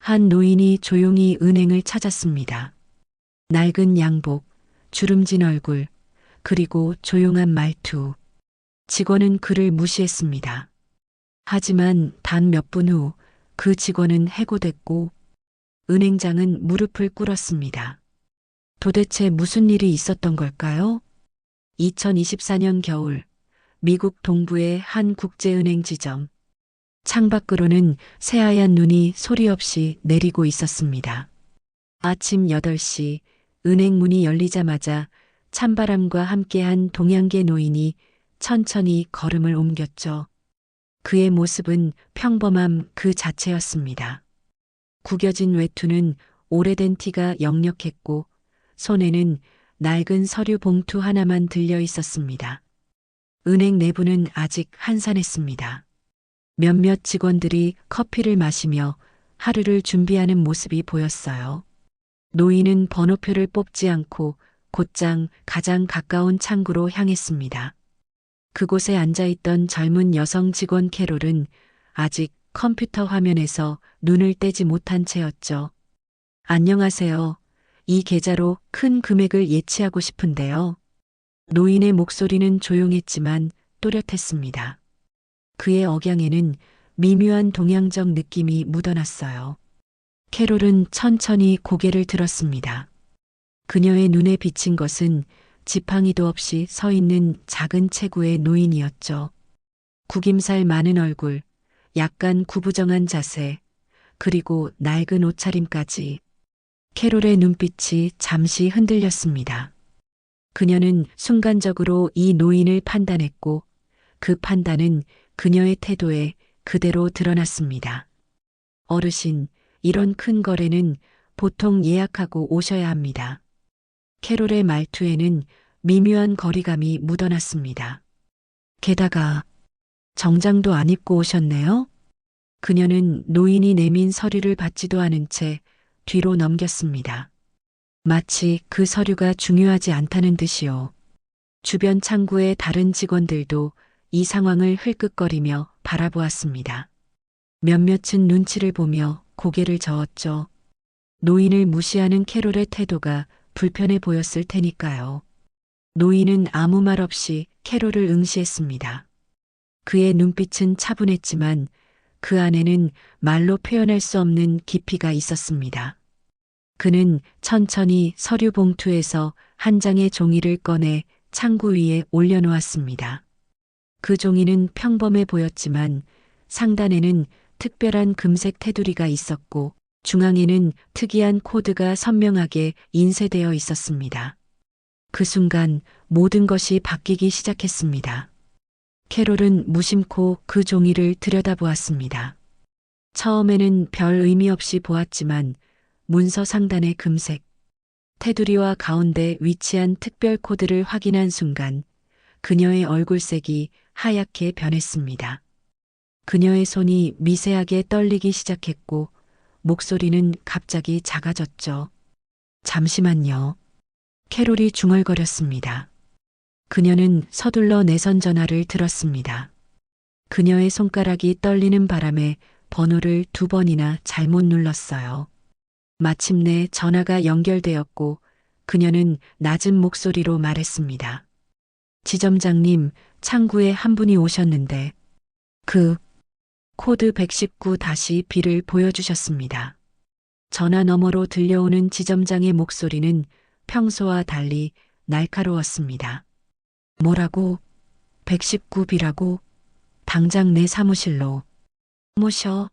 한 노인이 조용히 은행을 찾았습니다. 낡은 양복, 주름진 얼굴, 그리고 조용한 말투. 직원은 그를 무시했습니다. 하지만 단 몇 분 후 그 직원은 해고됐고 은행장은 무릎을 꿇었습니다. 도대체 무슨 일이 있었던 걸까요? 2024년 겨울 미국 동부의 한 국제은행 지점. 창밖으로는 새하얀 눈이 소리 없이 내리고 있었습니다. 아침 8시 은행 문이 열리자마자 찬바람과 함께한 동양계 노인이 천천히 걸음을 옮겼죠. 그의 모습은 평범함 그 자체였습니다. 구겨진 외투는 오래된 티가 역력했고 손에는 낡은 서류 봉투 하나만 들려 있었습니다. 은행 내부는 아직 한산했습니다. 몇몇 직원들이 커피를 마시며 하루를 준비하는 모습이 보였어요. 노인은 번호표를 뽑지 않고 곧장 가장 가까운 창구로 향했습니다. 그곳에 앉아있던 젊은 여성 직원 캐롤은 아직 컴퓨터 화면에서 눈을 떼지 못한 채였죠. 안녕하세요. 이 계좌로 큰 금액을 예치하고 싶은데요. 노인의 목소리는 조용했지만 또렷했습니다. 그의 억양에는 미묘한 동양적 느낌이 묻어났어요. 캐롤은 천천히 고개를 들었습니다. 그녀의 눈에 비친 것은 지팡이도 없이 서 있는 작은 체구의 노인이었죠. 구김살 많은 얼굴, 약간 구부정한 자세, 그리고 낡은 옷차림까지. 캐롤의 눈빛이 잠시 흔들렸습니다. 그녀는 순간적으로 이 노인을 판단했고 그 판단은 그녀의 태도에 그대로 드러났습니다. 어르신, 이런 큰 거래는 보통 예약하고 오셔야 합니다. 캐롤의 말투에는 미묘한 거리감이 묻어났습니다. 게다가 정장도 안 입고 오셨네요? 그녀는 노인이 내민 서류를 받지도 않은 채 뒤로 넘겼습니다. 마치 그 서류가 중요하지 않다는 듯이요. 주변 창구의 다른 직원들도 이 상황을 흘끗거리며 바라보았습니다. 몇몇은 눈치를 보며 고개를 저었죠. 노인을 무시하는 캐롤의 태도가 불편해 보였을 테니까요. 노인은 아무 말 없이 캐롤을 응시했습니다. 그의 눈빛은 차분했지만 그 안에는 말로 표현할 수 없는 깊이가 있었습니다. 그는 천천히 서류 봉투에서 한 장의 종이를 꺼내 창구 위에 올려놓았습니다. 그 종이는 평범해 보였지만 상단에는 특별한 금색 테두리가 있었고 중앙에는 특이한 코드가 선명하게 인쇄되어 있었습니다. 그 순간 모든 것이 바뀌기 시작했습니다. 캐롤은 무심코 그 종이를 들여다보았습니다. 처음에는 별 의미 없이 보았지만 문서 상단의 금색, 테두리와 가운데 위치한 특별 코드를 확인한 순간 그녀의 얼굴색이 하얗게 변했습니다. 그녀의 손이 미세하게 떨리기 시작했고 목소리는 갑자기 작아졌죠. 잠시만요. 캐롤이 중얼거렸습니다. 그녀는 서둘러 내선 전화를 들었습니다. 그녀의 손가락이 떨리는 바람에 번호를 2번이나 잘못 눌렀어요. 마침내 전화가 연결되었고 그녀는 낮은 목소리로 말했습니다. 지점장님, 창구에 한 분이 오셨는데 코드 119-B를 보여주셨습니다. 전화 너머로 들려오는 지점장의 목소리는 평소와 달리 날카로웠습니다. 뭐라고? 119B라고? 당장 내 사무실로. 모셔.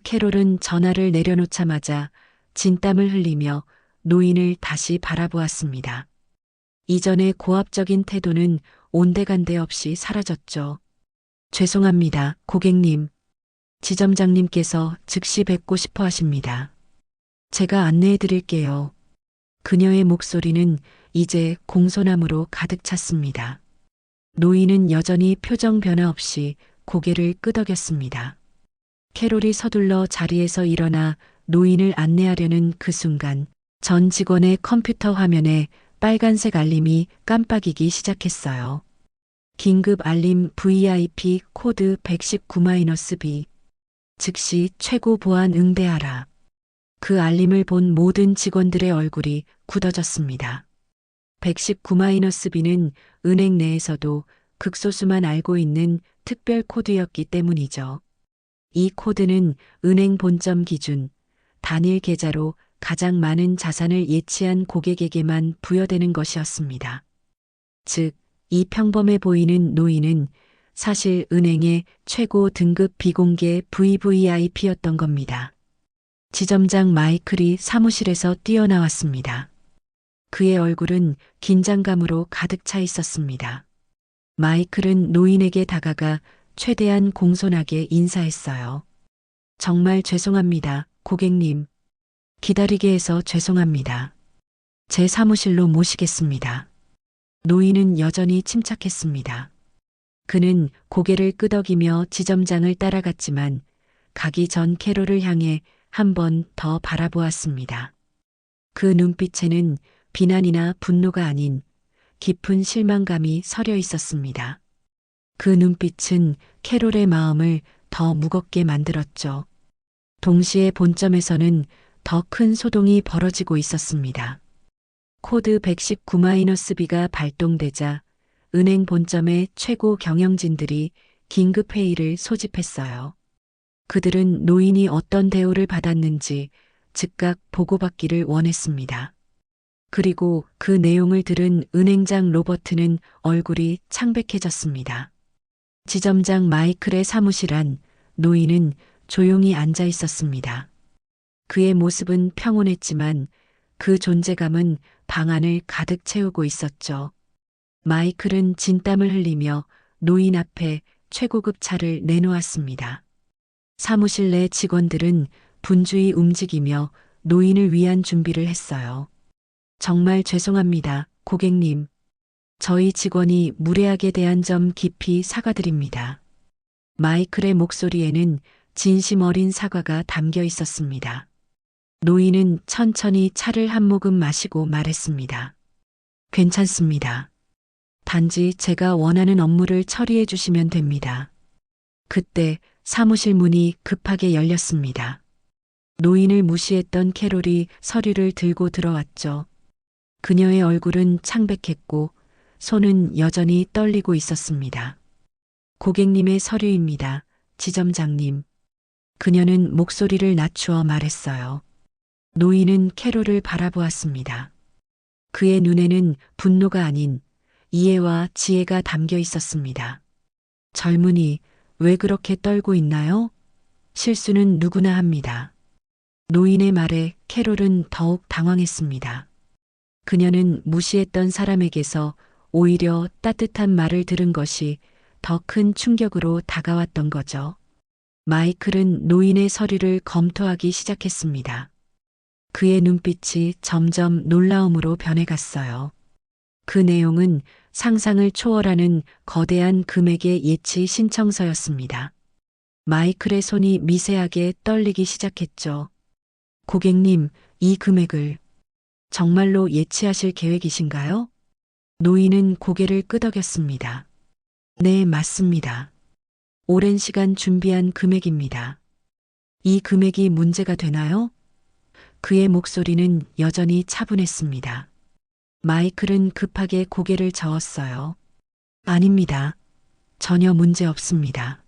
캐롤은 전화를 내려놓자마자 진땀을 흘리며 노인을 다시 바라보았습니다. 이전의 고압적인 태도는 온데간데 없이 사라졌죠. 죄송합니다, 고객님. 지점장님께서 즉시 뵙고 싶어 하십니다. 제가 안내해 드릴게요. 그녀의 목소리는 이제 공손함으로 가득 찼습니다. 노인은 여전히 표정 변화 없이 고개를 끄덕였습니다. 캐롤이 서둘러 자리에서 일어나 노인을 안내하려는 그 순간 전 직원의 컴퓨터 화면에 빨간색 알림이 깜빡이기 시작했어요. 긴급 알림 VIP 코드 119-B. 즉시 최고 보안 응대하라. 그 알림을 본 모든 직원들의 얼굴이 굳어졌습니다. 119-B는 은행 내에서도 극소수만 알고 있는 특별 코드였기 때문이죠. 이 코드는 은행 본점 기준, 단일 계좌로 가장 많은 자산을 예치한 고객에게만 부여되는 것이었습니다. 즉, 이 평범해 보이는 노인은 사실 은행의 최고 등급 비공개 VVIP였던 겁니다. 지점장 마이클이 사무실에서 뛰어나왔습니다. 그의 얼굴은 긴장감으로 가득 차 있었습니다. 마이클은 노인에게 다가가 최대한 공손하게 인사했어요. 정말 죄송합니다, 고객님. 기다리게 해서 죄송합니다. 제 사무실로 모시겠습니다. 노인은 여전히 침착했습니다. 그는 고개를 끄덕이며 지점장을 따라갔지만 가기 전 캐롤을 향해 한 번 더 바라보았습니다. 그 눈빛에는 비난이나 분노가 아닌 깊은 실망감이 서려 있었습니다. 그 눈빛은 캐롤의 마음을 더 무겁게 만들었죠. 동시에 본점에서는 더 큰 소동이 벌어지고 있었습니다. 코드 119-B가 발동되자 은행 본점의 최고 경영진들이 긴급 회의를 소집했어요. 그들은 노인이 어떤 대우를 받았는지 즉각 보고받기를 원했습니다. 그리고 그 내용을 들은 은행장 로버트는 얼굴이 창백해졌습니다. 지점장 마이클의 사무실 안 노인은 조용히 앉아 있었습니다. 그의 모습은 평온했지만 그 존재감은 방 안을 가득 채우고 있었죠. 마이클은 진땀을 흘리며 노인 앞에 최고급 차를 내놓았습니다. 사무실 내 직원들은 분주히 움직이며 노인을 위한 준비를 했어요. 정말 죄송합니다, 고객님. 저희 직원이 무례하게 대한 점 깊이 사과드립니다. 마이클의 목소리에는 진심 어린 사과가 담겨 있었습니다. 노인은 천천히 차를 한 모금 마시고 말했습니다. 괜찮습니다. 단지 제가 원하는 업무를 처리해 주시면 됩니다. 그때 사무실 문이 급하게 열렸습니다. 노인을 무시했던 캐롤이 서류를 들고 들어왔죠. 그녀의 얼굴은 창백했고 손은 여전히 떨리고 있었습니다. 고객님의 서류입니다, 지점장님. 그녀는 목소리를 낮추어 말했어요. 노인은 캐롤을 바라보았습니다. 그의 눈에는 분노가 아닌 이해와 지혜가 담겨 있었습니다. 젊은이, 왜 그렇게 떨고 있나요? 실수는 누구나 합니다. 노인의 말에 캐롤은 더욱 당황했습니다. 그녀는 무시했던 사람에게서 오히려 따뜻한 말을 들은 것이 더 큰 충격으로 다가왔던 거죠. 마이클은 노인의 서류를 검토하기 시작했습니다. 그의 눈빛이 점점 놀라움으로 변해갔어요. 그 내용은 상상을 초월하는 거대한 금액의 예치 신청서였습니다. 마이클의 손이 미세하게 떨리기 시작했죠. 고객님, 이 금액을 정말로 예치하실 계획이신가요? 노인은 고개를 끄덕였습니다. 네, 맞습니다. 오랜 시간 준비한 금액입니다. 이 금액이 문제가 되나요? 그의 목소리는 여전히 차분했습니다. 마이클은 급하게 고개를 저었어요. 아닙니다. 전혀 문제 없습니다.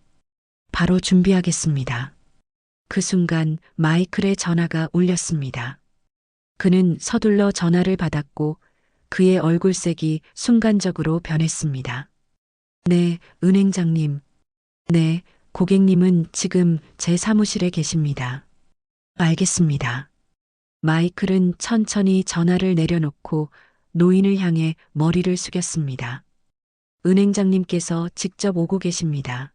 바로 준비하겠습니다. 그 순간 마이클의 전화가 울렸습니다. 그는 서둘러 전화를 받았고 그의 얼굴색이 순간적으로 변했습니다. 네, 은행장님. 네, 고객님은 지금 제 사무실에 계십니다. 알겠습니다. 마이클은 천천히 전화를 내려놓고 노인을 향해 머리를 숙였습니다. 은행장님께서 직접 오고 계십니다.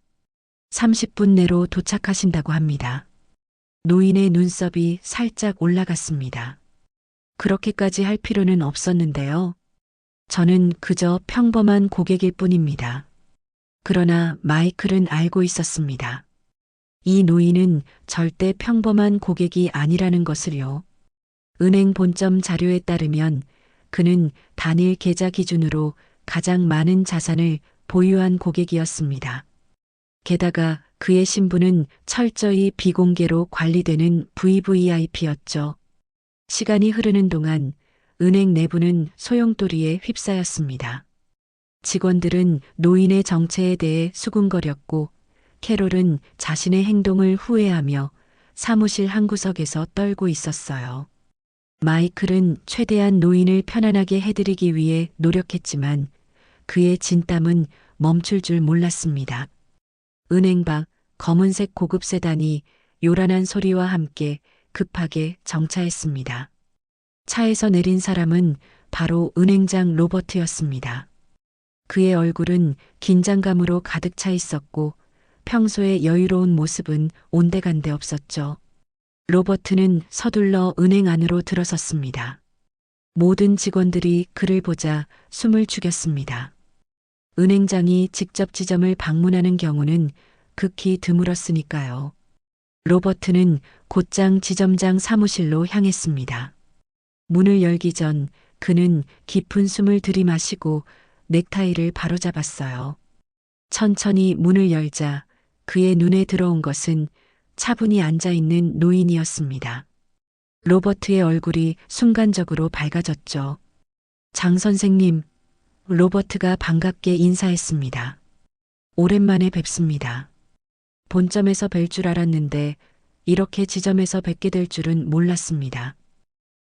30분 내로 도착하신다고 합니다. 노인의 눈썹이 살짝 올라갔습니다. 그렇게까지 할 필요는 없었는데요. 저는 그저 평범한 고객일 뿐입니다. 그러나 마이클은 알고 있었습니다. 이 노인은 절대 평범한 고객이 아니라는 것을요. 은행 본점 자료에 따르면 그는 단일 계좌 기준으로 가장 많은 자산을 보유한 고객이었습니다. 게다가 그의 신분은 철저히 비공개로 관리되는 VVIP였죠. 시간이 흐르는 동안 은행 내부는 소용돌이에 휩싸였습니다. 직원들은 노인의 정체에 대해 수군거렸고 캐롤은 자신의 행동을 후회하며 사무실 한 구석에서 떨고 있었어요. 마이클은 최대한 노인을 편안하게 해드리기 위해 노력했지만 그의 진땀은 멈출 줄 몰랐습니다. 은행 밖 검은색 고급 세단이 요란한 소리와 함께 급하게 정차했습니다. 차에서 내린 사람은 바로 은행장 로버트였습니다. 그의 얼굴은 긴장감으로 가득 차 있었고 평소의 여유로운 모습은 온데간데 없었죠. 로버트는 서둘러 은행 안으로 들어섰습니다. 모든 직원들이 그를 보자 숨을 죽였습니다. 은행장이 직접 지점을 방문하는 경우는 극히 드물었으니까요. 로버트는 곧장 지점장 사무실로 향했습니다. 문을 열기 전 그는 깊은 숨을 들이마시고 넥타이를 바로잡았어요. 천천히 문을 열자 그의 눈에 들어온 것은 차분히 앉아있는 노인이었습니다. 로버트의 얼굴이 순간적으로 밝아졌죠. 장 선생님, 로버트가 반갑게 인사했습니다. 오랜만에 뵙습니다. 본점에서 뵐 줄 알았는데 이렇게 지점에서 뵙게 될 줄은 몰랐습니다.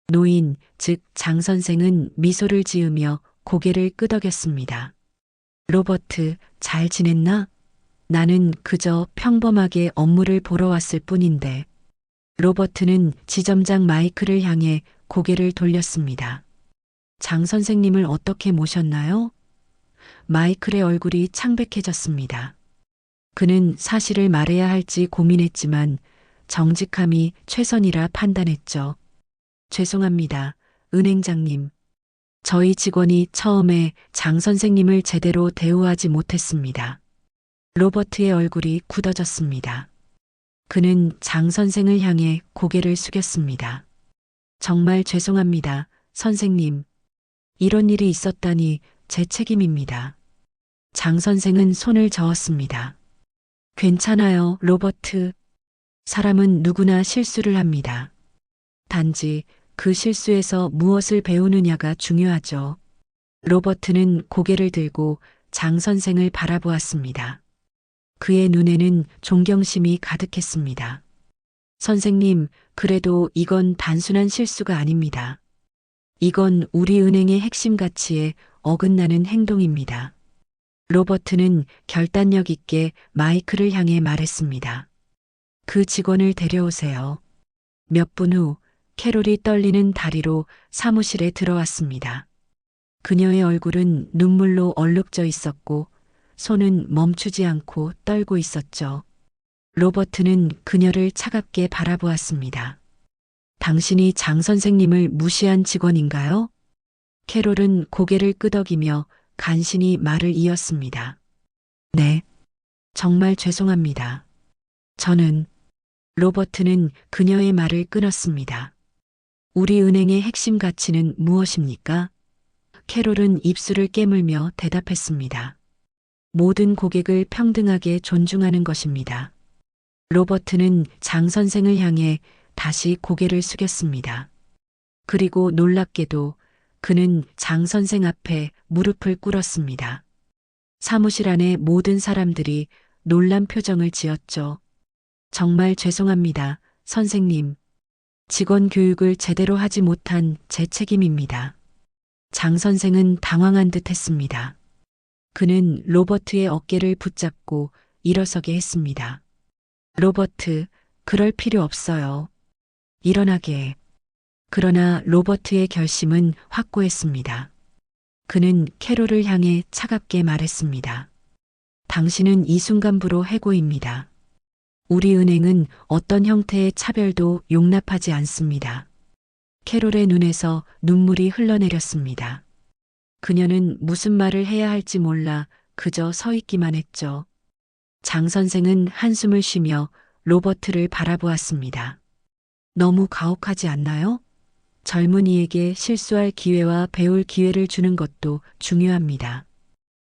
노인, 즉 장 선생은 미소를 지으며 고개를 끄덕였습니다. 로버트, 잘 지냈나? 나는 그저 평범하게 업무를 보러 왔을 뿐인데. 로버트는 지점장 마이클을 향해 고개를 돌렸습니다. 장 선생님을 어떻게 모셨나요? 마이클의 얼굴이 창백해졌습니다. 그는 사실을 말해야 할지 고민했지만 정직함이 최선이라 판단했죠. 죄송합니다, 은행장님. 저희 직원이 처음에 장 선생님을 제대로 대우하지 못했습니다. 로버트의 얼굴이 굳어졌습니다. 그는 장 선생을 향해 고개를 숙였습니다. 정말 죄송합니다, 선생님. 이런 일이 있었다니 제 책임입니다. 장 선생은 손을 저었습니다. 괜찮아요, 로버트. 사람은 누구나 실수를 합니다. 단지 그 실수에서 무엇을 배우느냐가 중요하죠. 로버트는 고개를 들고 장 선생을 바라보았습니다. 그의 눈에는 존경심이 가득했습니다. 선생님, 그래도 이건 단순한 실수가 아닙니다. 이건 우리 은행의 핵심 가치에 어긋나는 행동입니다. 로버트는 결단력 있게 마이클을 향해 말했습니다. 그 직원을 데려오세요. 몇 분 후 캐롤이 떨리는 다리로 사무실에 들어왔습니다. 그녀의 얼굴은 눈물로 얼룩져 있었고 손은 멈추지 않고 떨고 있었죠. 로버트는 그녀를 차갑게 바라보았습니다. 당신이 장 선생님을 무시한 직원인가요? 캐롤은 고개를 끄덕이며 간신히 말을 이었습니다. 네, 정말 죄송합니다. 로버트는 그녀의 말을 끊었습니다. 우리 은행의 핵심 가치는 무엇입니까? 캐롤은 입술을 깨물며 대답했습니다. 모든 고객을 평등하게 존중하는 것입니다. 로버트는 장 선생을 향해 다시 고개를 숙였습니다. 그리고 놀랍게도 그는 장 선생 앞에 무릎을 꿇었습니다. 사무실 안의 모든 사람들이 놀란 표정을 지었죠. 정말 죄송합니다, 선생님. 직원 교육을 제대로 하지 못한 제 책임입니다. 장 선생은 당황한 듯 했습니다. 그는 로버트의 어깨를 붙잡고 일어서게 했습니다. 로버트, 그럴 필요 없어요. 일어나게. 그러나 로버트의 결심은 확고했습니다. 그는 캐롤을 향해 차갑게 말했습니다. 당신은 이 순간부로 해고입니다. 우리 은행은 어떤 형태의 차별도 용납하지 않습니다. 캐롤의 눈에서 눈물이 흘러내렸습니다. 그녀는 무슨 말을 해야 할지 몰라 그저 서 있기만 했죠. 장 선생은 한숨을 쉬며 로버트를 바라보았습니다. 너무 가혹하지 않나요? 젊은이에게 실수할 기회와 배울 기회를 주는 것도 중요합니다.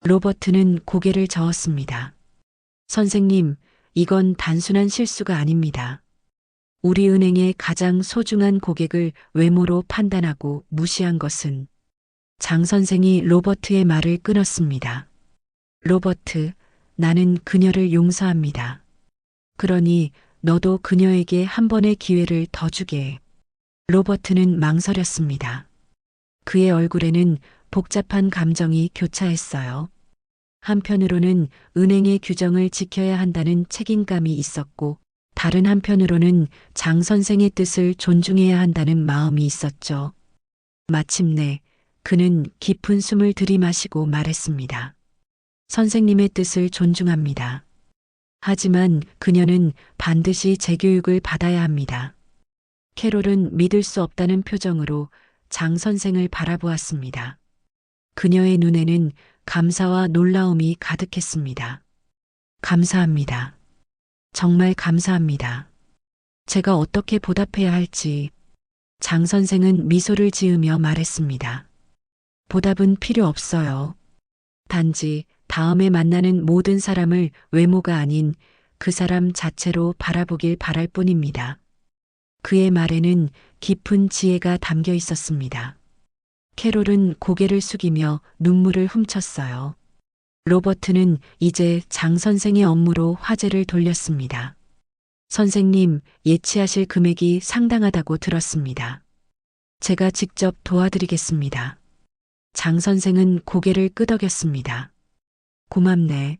로버트는 고개를 저었습니다. 선생님, 이건 단순한 실수가 아닙니다. 우리 은행의 가장 소중한 고객을 외모로 판단하고 무시한 것은 장 선생이 로버트의 말을 끊었습니다. 로버트, 나는 그녀를 용서합니다. 그러니 너도 그녀에게 한 번의 기회를 더 주게 해. 로버트는 망설였습니다. 그의 얼굴에는 복잡한 감정이 교차했어요. 한편으로는 은행의 규정을 지켜야 한다는 책임감이 있었고, 다른 한편으로는 장 선생의 뜻을 존중해야 한다는 마음이 있었죠. 마침내 그는 깊은 숨을 들이마시고 말했습니다. 선생님의 뜻을 존중합니다. 하지만 그녀는 반드시 재교육을 받아야 합니다. 캐롤은 믿을 수 없다는 표정으로 장 선생을 바라보았습니다. 그녀의 눈에는 감사와 놀라움이 가득했습니다. 감사합니다. 정말 감사합니다. 제가 어떻게 보답해야 할지. 장 선생은 미소를 지으며 말했습니다. 보답은 필요 없어요. 단지 다음에 만나는 모든 사람을 외모가 아닌 그 사람 자체로 바라보길 바랄 뿐입니다. 그의 말에는 깊은 지혜가 담겨 있었습니다. 캐롤은 고개를 숙이며 눈물을 훔쳤어요. 로버트는 이제 장 선생의 업무로 화제를 돌렸습니다. 선생님, 예치하실 금액이 상당하다고 들었습니다. 제가 직접 도와드리겠습니다. 장 선생은 고개를 끄덕였습니다. 고맙네.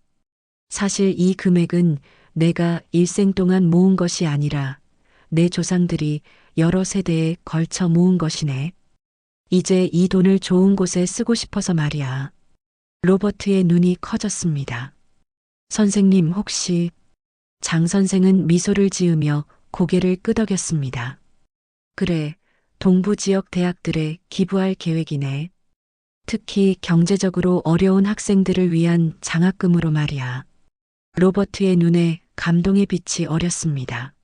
사실 이 금액은 내가 일생 동안 모은 것이 아니라 내 조상들이 여러 세대에 걸쳐 모은 것이네. 이제 이 돈을 좋은 곳에 쓰고 싶어서 말이야. 로버트의 눈이 커졌습니다. 선생님 혹시... 장 선생은 미소를 지으며 고개를 끄덕였습니다. 그래, 동부 지역 대학들에 기부할 계획이네. 특히 경제적으로 어려운 학생들을 위한 장학금으로 말이야. 로버트의 눈에 감동의 빛이 어렸습니다.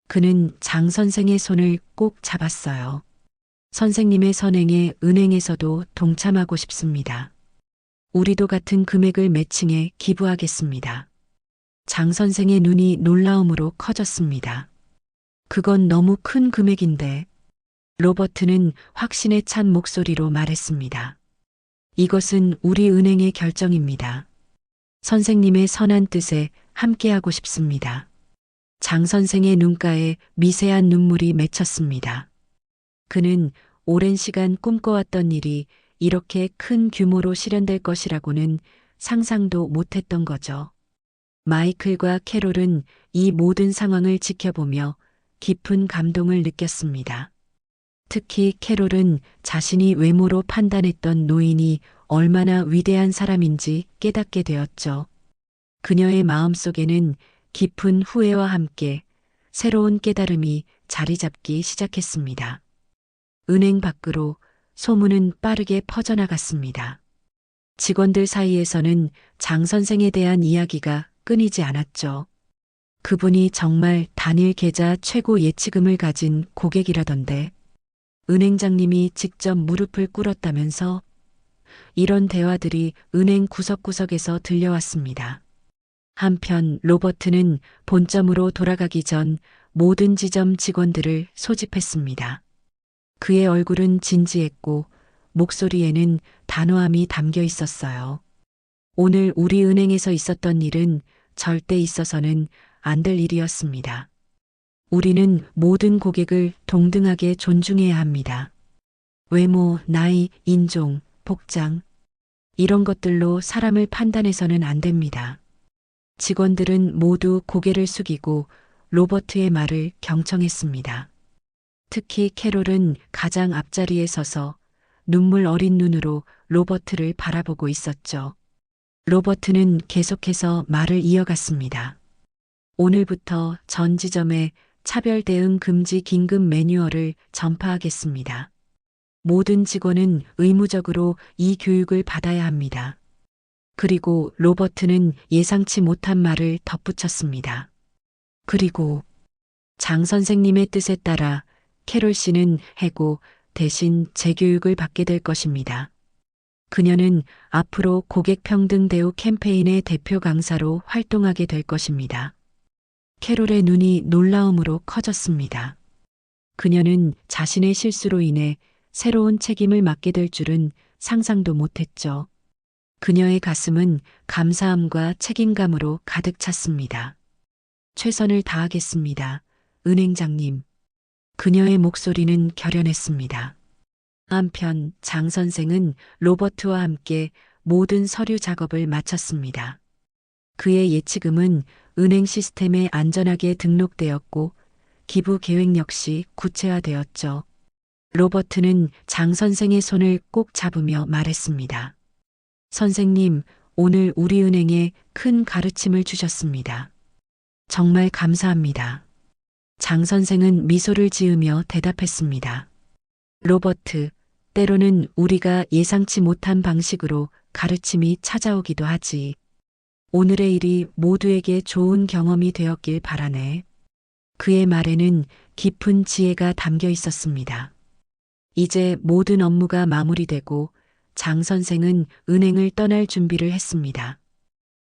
그는 장 선생의 손을 꼭 잡았어요. 선생님의 선행에 은행에서도 동참하고 싶습니다. 우리도 같은 금액을 매칭해 기부하겠습니다. 장 선생의 눈이 놀라움으로 커졌습니다. 그건 너무 큰 금액인데. 로버트는 확신에 찬 목소리로 말했습니다. 이것은 우리 은행의 결정입니다. 선생님의 선한 뜻에 함께하고 싶습니다. 장 선생의 눈가에 미세한 눈물이 맺혔습니다. 그는 오랜 시간 꿈꿔왔던 일이 이렇게 큰 규모로 실현될 것이라고는 상상도 못했던 거죠. 마이클과 캐롤은 이 모든 상황을 지켜보며 깊은 감동을 느꼈습니다. 특히 캐롤은 자신이 외모로 판단했던 노인이 얼마나 위대한 사람인지 깨닫게 되었죠. 그녀의 마음속에는 깊은 후회와 함께 새로운 깨달음이 자리 잡기 시작했습니다. 은행 밖으로 소문은 빠르게 퍼져나갔습니다. 직원들 사이에서는 장 선생에 대한 이야기가 끊이지 않았죠. 그분이 정말 단일 계좌 최고 예치금을 가진 고객이라던데 은행장님이 직접 무릎을 꿇었다면서. 이런 대화들이 은행 구석구석에서 들려왔습니다. 한편 로버트는 본점으로 돌아가기 전 모든 지점 직원들을 소집했습니다. 그의 얼굴은 진지했고 목소리에는 단호함이 담겨 있었어요. 오늘 우리 은행에서 있었던 일은 절대 있어서는 안 될 일이었습니다. 우리는 모든 고객을 동등하게 존중해야 합니다. 외모, 나이, 인종, 복장, 이런 것들로 사람을 판단해서는 안 됩니다. 직원들은 모두 고개를 숙이고 로버트의 말을 경청했습니다. 특히 캐롤은 가장 앞자리에 서서 눈물 어린 눈으로 로버트를 바라보고 있었죠. 로버트는 계속해서 말을 이어갔습니다. 오늘부터 전 지점에 차별 대응 금지 긴급 매뉴얼을 전파하겠습니다. 모든 직원은 의무적으로 이 교육을 받아야 합니다. 그리고 로버트는 예상치 못한 말을 덧붙였습니다. 그리고 장 선생님의 뜻에 따라 캐롤 씨는 해고 대신 재교육을 받게 될 것입니다. 그녀는 앞으로 고객 평등 대우 캠페인의 대표 강사로 활동하게 될 것입니다. 캐롤의 눈이 놀라움으로 커졌습니다. 그녀는 자신의 실수로 인해 새로운 책임을 맡게 될 줄은 상상도 못했죠. 그녀의 가슴은 감사함과 책임감으로 가득 찼습니다. 최선을 다하겠습니다. 은행장님. 그녀의 목소리는 결연했습니다. 한편 장 선생은 로버트와 함께 모든 서류 작업을 마쳤습니다. 그의 예치금은 은행 시스템에 안전하게 등록되었고 기부 계획 역시 구체화되었죠. 로버트는 장 선생의 손을 꼭 잡으며 말했습니다. 선생님, 오늘 우리 은행에 큰 가르침을 주셨습니다. 정말 감사합니다. 장 선생은 미소를 지으며 대답했습니다. 로버트, 때로는 우리가 예상치 못한 방식으로 가르침이 찾아오기도 하지. 오늘의 일이 모두에게 좋은 경험이 되었길 바라네. 그의 말에는 깊은 지혜가 담겨 있었습니다. 이제 모든 업무가 마무리되고 장 선생은 은행을 떠날 준비를 했습니다.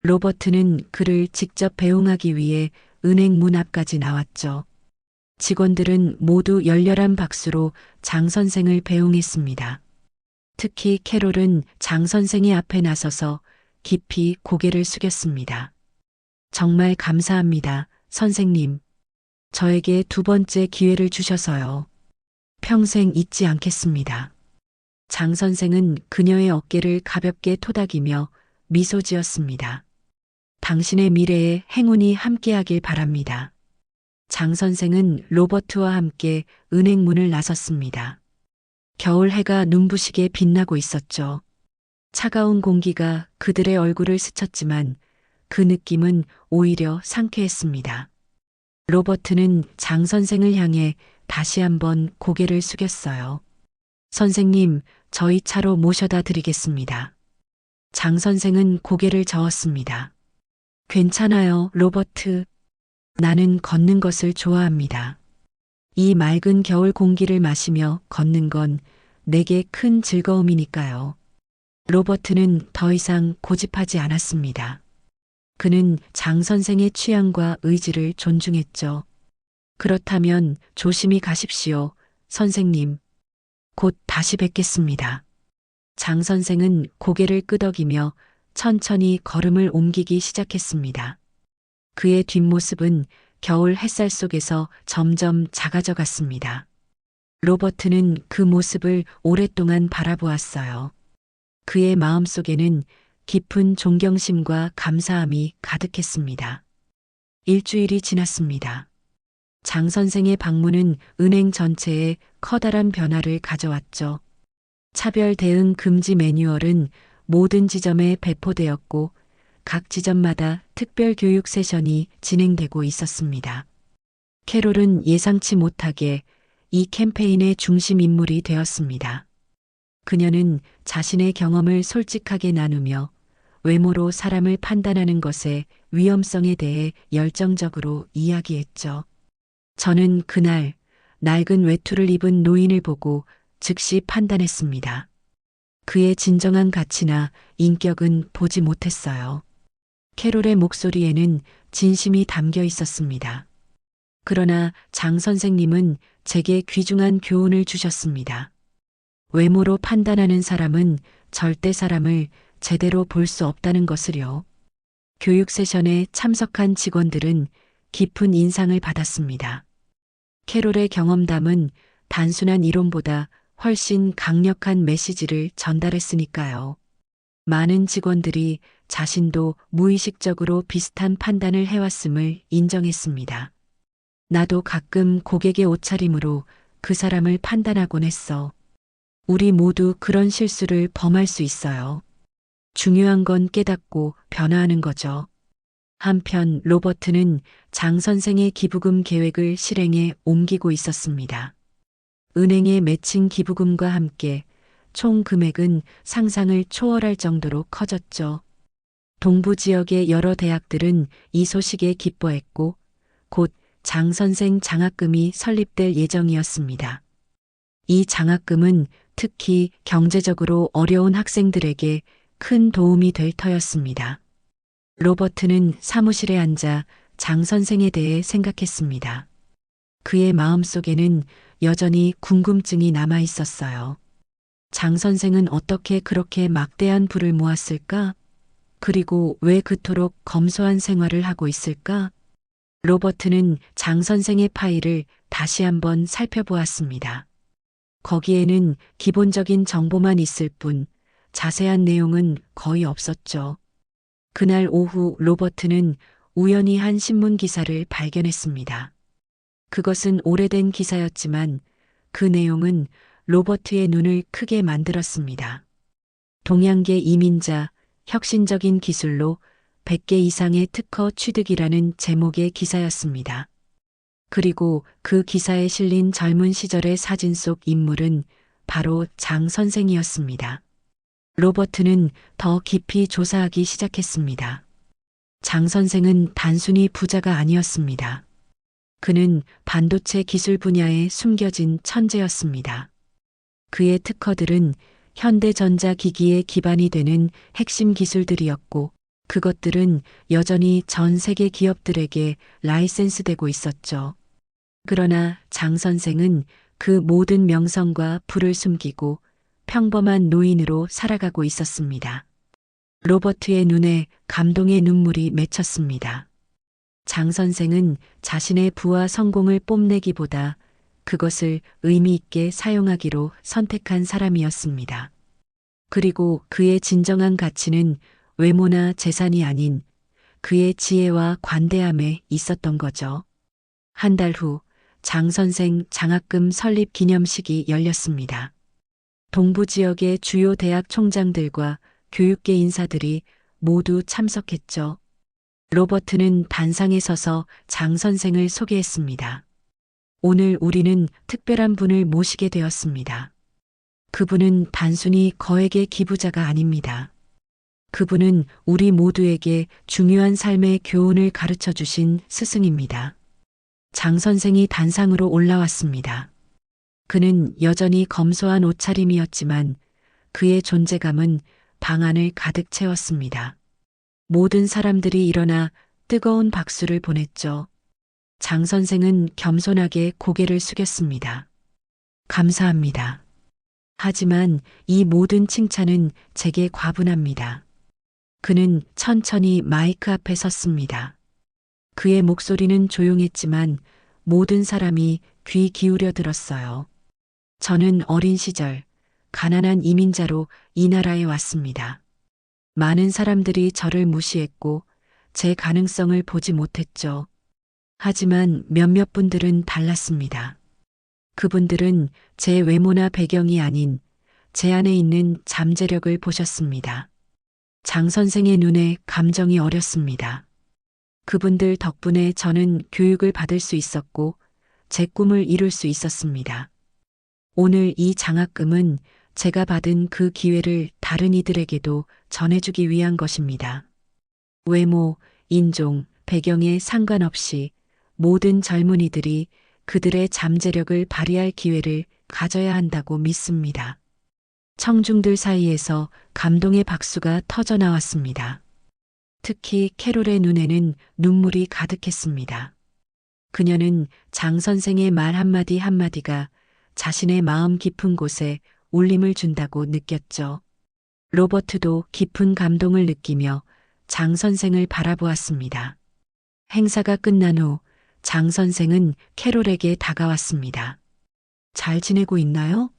로버트는 그를 직접 배웅하기 위해 은행 문 앞까지 나왔죠. 직원들은 모두 열렬한 박수로 장 선생을 배웅했습니다. 특히 캐롤은 장 선생의 앞에 나서서 깊이 고개를 숙였습니다. 정말 감사합니다, 선생님. 저에게 두 번째 기회를 주셔서요. 평생 잊지 않겠습니다. 장 선생은 그녀의 어깨를 가볍게 토닥이며 미소 지었습니다. 당신의 미래에 행운이 함께하길 바랍니다. 장 선생은 로버트와 함께 은행 문을 나섰습니다. 겨울 해가 눈부시게 빛나고 있었죠. 차가운 공기가 그들의 얼굴을 스쳤지만 그 느낌은 오히려 상쾌했습니다. 로버트는 장 선생을 향해 다시 한번 고개를 숙였어요. 선생님, 저희 차로 모셔다 드리겠습니다. 장 선생은 고개를 저었습니다. 괜찮아요, 로버트. 나는 걷는 것을 좋아합니다. 이 맑은 겨울 공기를 마시며 걷는 건 내게 큰 즐거움이니까요. 로버트는 더 이상 고집하지 않았습니다. 그는 장 선생의 취향과 의지를 존중했죠. 그렇다면 조심히 가십시오, 선생님. 곧 다시 뵙겠습니다. 장 선생은 고개를 끄덕이며 천천히 걸음을 옮기기 시작했습니다. 그의 뒷모습은 겨울 햇살 속에서 점점 작아져 갔습니다. 로버트는 그 모습을 오랫동안 바라보았어요. 그의 마음속에는 깊은 존경심과 감사함이 가득했습니다. 일주일이 지났습니다. 장 선생의 방문은 은행 전체에 커다란 변화를 가져왔죠. 차별 대응 금지 매뉴얼은 모든 지점에 배포되었고 각 지점마다 특별 교육 세션이 진행되고 있었습니다. 캐롤은 예상치 못하게 이 캠페인의 중심 인물이 되었습니다. 그녀는 자신의 경험을 솔직하게 나누며 외모로 사람을 판단하는 것의 위험성에 대해 열정적으로 이야기했죠. 저는 그날 낡은 외투를 입은 노인을 보고 즉시 판단했습니다. 그의 진정한 가치나 인격은 보지 못했어요. 캐롤의 목소리에는 진심이 담겨 있었습니다. 그러나 장 선생님은 제게 귀중한 교훈을 주셨습니다. 외모로 판단하는 사람은 절대 사람을 제대로 볼 수 없다는 것을요. 교육 세션에 참석한 직원들은 깊은 인상을 받았습니다. 캐롤의 경험담은 단순한 이론보다 훨씬 강력한 메시지를 전달했으니까요. 많은 직원들이 자신도 무의식적으로 비슷한 판단을 해왔음을 인정했습니다. 나도 가끔 고객의 옷차림으로 그 사람을 판단하곤 했어. 우리 모두 그런 실수를 범할 수 있어요. 중요한 건 깨닫고 변화하는 거죠. 한편 로버트는 장 선생의 기부금 계획을 실행에 옮기고 있었습니다. 은행의 매칭 기부금과 함께 총 금액은 상상을 초월할 정도로 커졌죠. 동부 지역의 여러 대학들은 이 소식에 기뻐했고 곧 장 선생 장학금이 설립될 예정이었습니다. 이 장학금은 특히 경제적으로 어려운 학생들에게 큰 도움이 될 터였습니다. 로버트는 사무실에 앉아 장 선생에 대해 생각했습니다. 그의 마음속에는 여전히 궁금증이 남아 있었어요. 장 선생은 어떻게 그렇게 막대한 부를 모았을까? 그리고 왜 그토록 검소한 생활을 하고 있을까? 로버트는 장 선생의 파일을 다시 한번 살펴보았습니다. 거기에는 기본적인 정보만 있을 뿐 자세한 내용은 거의 없었죠. 그날 오후 로버트는 우연히 한 신문 기사를 발견했습니다. 그것은 오래된 기사였지만 그 내용은 로버트의 눈을 크게 만들었습니다. 동양계 이민자, 혁신적인 기술로 100개 이상의 특허 취득이라는 제목의 기사였습니다. 그리고 그 기사에 실린 젊은 시절의 사진 속 인물은 바로 장 선생이었습니다. 로버트는 더 깊이 조사하기 시작했습니다. 장 선생은 단순히 부자가 아니었습니다. 그는 반도체 기술 분야에 숨겨진 천재였습니다. 그의 특허들은 현대전자 기기의 기반이 되는 핵심 기술들이었고, 그것들은 여전히 전 세계 기업들에게 라이센스되고 있었죠. 그러나 장 선생은 그 모든 명성과 부를 숨기고 평범한 노인으로 살아가고 있었습니다. 로버트의 눈에 감동의 눈물이 맺혔습니다. 장 선생은 자신의 부와 성공을 뽐내기보다 그것을 의미 있게 사용하기로 선택한 사람이었습니다. 그리고 그의 진정한 가치는 외모나 재산이 아닌 그의 지혜와 관대함에 있었던 거죠. 한 달 후 장 선생 장학금 설립 기념식이 열렸습니다. 동부 지역의 주요 대학 총장들과 교육계 인사들이 모두 참석했죠. 로버트는 단상에 서서 장 선생을 소개했습니다. 오늘 우리는 특별한 분을 모시게 되었습니다. 그분은 단순히 거액의 기부자가 아닙니다. 그분은 우리 모두에게 중요한 삶의 교훈을 가르쳐 주신 스승입니다. 장 선생이 단상으로 올라왔습니다. 그는 여전히 검소한 옷차림이었지만 그의 존재감은 방 안을 가득 채웠습니다. 모든 사람들이 일어나 뜨거운 박수를 보냈죠. 장 선생은 겸손하게 고개를 숙였습니다. 감사합니다. 하지만 이 모든 칭찬은 제게 과분합니다. 그는 천천히 마이크 앞에 섰습니다. 그의 목소리는 조용했지만 모든 사람이 귀 기울여 들었어요. 저는 어린 시절 가난한 이민자로 이 나라에 왔습니다. 많은 사람들이 저를 무시했고 제 가능성을 보지 못했죠. 하지만 몇몇 분들은 달랐습니다. 그분들은 제 외모나 배경이 아닌 제 안에 있는 잠재력을 보셨습니다. 장 선생의 눈에 감정이 어렸습니다. 그분들 덕분에 저는 교육을 받을 수 있었고 제 꿈을 이룰 수 있었습니다. 오늘 이 장학금은 제가 받은 그 기회를 다른 이들에게도 전해주기 위한 것입니다. 외모, 인종, 배경에 상관없이 모든 젊은이들이 그들의 잠재력을 발휘할 기회를 가져야 한다고 믿습니다. 청중들 사이에서 감동의 박수가 터져 나왔습니다. 특히 캐롤의 눈에는 눈물이 가득했습니다. 그녀는 장 선생의 말 한마디 한마디가 자신의 마음 깊은 곳에 울림을 준다고 느꼈죠. 로버트도 깊은 감동을 느끼며 장 선생을 바라보았습니다. 행사가 끝난 후 장 선생은 캐롤에게 다가왔습니다. 잘 지내고 있나요?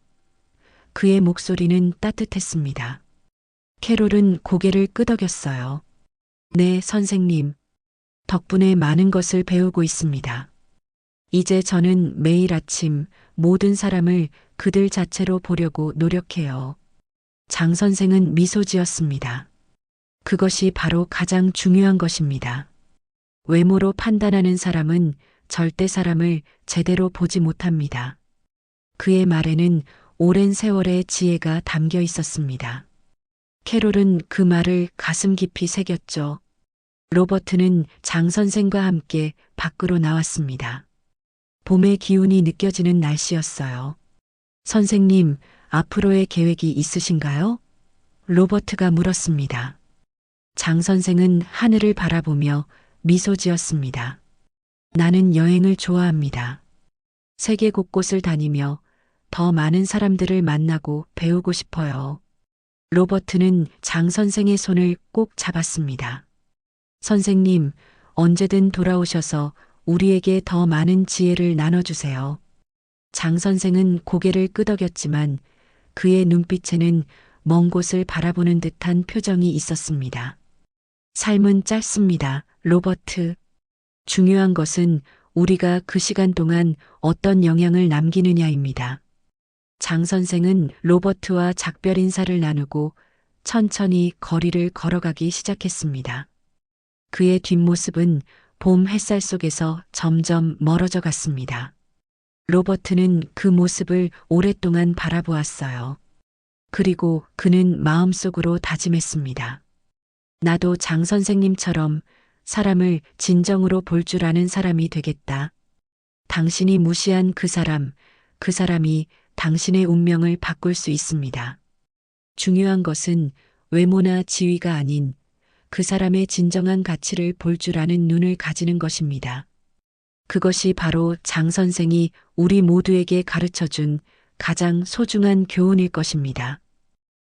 그의 목소리는 따뜻했습니다. 캐롤은 고개를 끄덕였어요. 네, 선생님. 덕분에 많은 것을 배우고 있습니다. 이제 저는 매일 아침 모든 사람을 그들 자체로 보려고 노력해요. 장 선생은 미소 지었습니다. 그것이 바로 가장 중요한 것입니다. 외모로 판단하는 사람은 절대 사람을 제대로 보지 못합니다. 그의 말에는 오랜 세월의 지혜가 담겨 있었습니다. 캐롤은 그 말을 가슴 깊이 새겼죠. 로버트는 장 선생과 함께 밖으로 나왔습니다. 봄의 기운이 느껴지는 날씨였어요. 선생님, 앞으로의 계획이 있으신가요? 로버트가 물었습니다. 장 선생은 하늘을 바라보며 미소 지었습니다. 나는 여행을 좋아합니다. 세계 곳곳을 다니며 더 많은 사람들을 만나고 배우고 싶어요. 로버트는 장 선생의 손을 꼭 잡았습니다. 선생님, 언제든 돌아오셔서 우리에게 더 많은 지혜를 나눠주세요. 장 선생은 고개를 끄덕였지만 그의 눈빛에는 먼 곳을 바라보는 듯한 표정이 있었습니다. 삶은 짧습니다, 로버트. 중요한 것은 우리가 그 시간 동안 어떤 영향을 남기느냐입니다. 장 선생은 로버트와 작별 인사를 나누고 천천히 거리를 걸어가기 시작했습니다. 그의 뒷모습은 봄 햇살 속에서 점점 멀어져 갔습니다. 로버트는 그 모습을 오랫동안 바라보았어요. 그리고 그는 마음속으로 다짐했습니다. 나도 장 선생님처럼 사람을 진정으로 볼 줄 아는 사람이 되겠다. 당신이 무시한 그 사람이 당신의 운명을 바꿀 수 있습니다. 중요한 것은 외모나 지위가 아닌 그 사람의 진정한 가치를 볼 줄 아는 눈을 가지는 것입니다. 그것이 바로 장 선생이 우리 모두에게 가르쳐 준 가장 소중한 교훈일 것입니다.